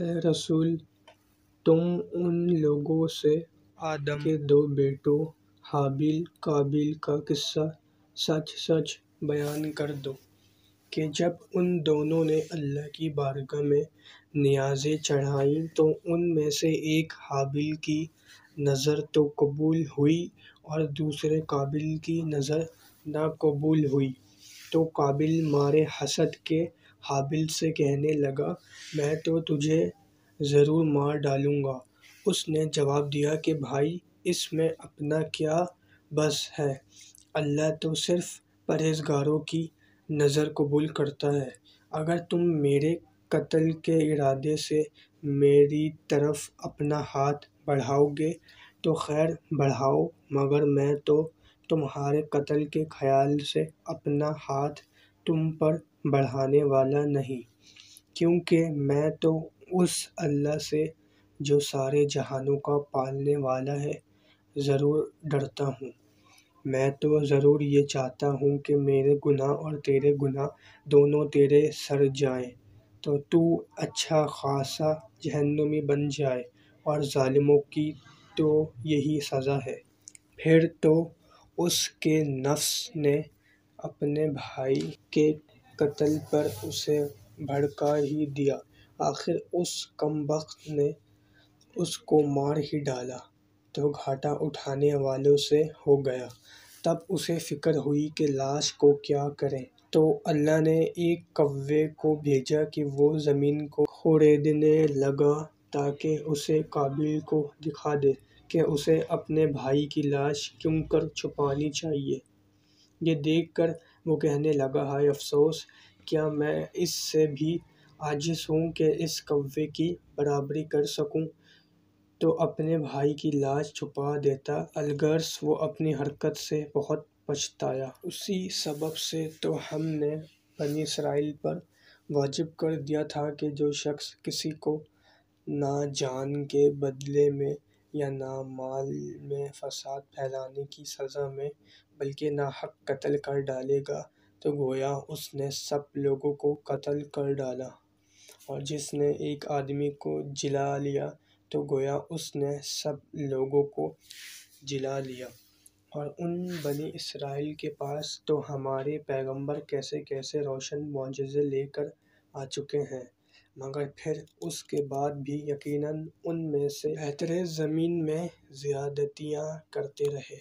اے رسول، تم ان لوگوں سے آدم کے 2 بیٹوں حابیل قابیل کا قصہ سچ سچ بیان کر دو کہ جب ان دونوں نے اللہ کی بارگاہ میں نیازیں چڑھائیں تو ان میں سے ایک حابیل کی نذر تو قبول ہوئی اور دوسرے قابیل کی نذر ناقبول ہوئی۔ تو قابیل مارے حسد کے حابیل سے کہنے لگا، میں تو تجھے ضرور مار ڈالوں گا۔ اس نے جواب دیا کہ بھائی، اس میں اپنا کیا بس ہے، اللہ تو صرف پرہیزگاروں کی نذر قبول کرتا ہے۔ اگر تم میرے قتل کے ارادے سے میری طرف اپنا ہاتھ بڑھاؤ گے تو خیر بڑھاؤ، مگر میں تو تمہارے قتل کے خیال سے اپنا ہاتھ تم پر بڑھانے والا نہیں، کیونکہ میں تو اس اللہ سے جو سارے جہانوں کا پالنے والا ہے ضرور ڈرتا ہوں۔ میں تو ضرور یہ چاہتا ہوں کہ میرے گناہ اور تیرے گناہ دونوں تیرے سر جائیں تو اچھا خاصا جہنمی بن جائے، اور ظالموں کی تو یہی سزا ہے۔ پھر تو اس کے نفس نے اپنے بھائی کے قتل پر اسے بھڑکا ہی دیا، آخر اس کمبخت نے اس کو مار ہی ڈالا تو گھاٹا اٹھانے والوں سے ہو گیا۔ تب اسے فکر ہوئی کہ لاش کو کیا کریں، تو اللہ نے ایک کوے کو بھیجا کہ وہ زمین کو کھودنے لگا تاکہ اسے قابیل کو دکھا دے کہ اسے اپنے بھائی کی لاش کیوں کر چھپانی چاہیے۔ یہ دیکھ کر وہ کہنے لگا، ہائے افسوس، کیا میں اس سے بھی عاجز ہوں کہ اس کوے کی برابری کر سکوں تو اپنے بھائی کی لاش چھپا دیتا۔ الغرض وہ اپنی حرکت سے بہت پچھتایا۔ اسی سبب سے تو ہم نے بنی اسرائیل پر واجب کر دیا تھا کہ جو شخص کسی کو نہ جان کے بدلے میں یا نہ مال میں فساد پھیلانے کی سزا میں بلکہ ناحق قتل کر ڈالے گا تو گویا اس نے سب لوگوں کو قتل کر ڈالا، اور جس نے ایک آدمی کو جلا لیا تو گویا اس نے سب لوگوں کو جلا لیا۔ اور ان بنی اسرائیل کے پاس تو ہمارے پیغمبر کیسے کیسے روشن معجزے لے کر آ چکے ہیں، مگر پھر اس کے بعد بھی یقیناً ان میں سے اکثر زمین میں زیادتیاں کرتے رہے۔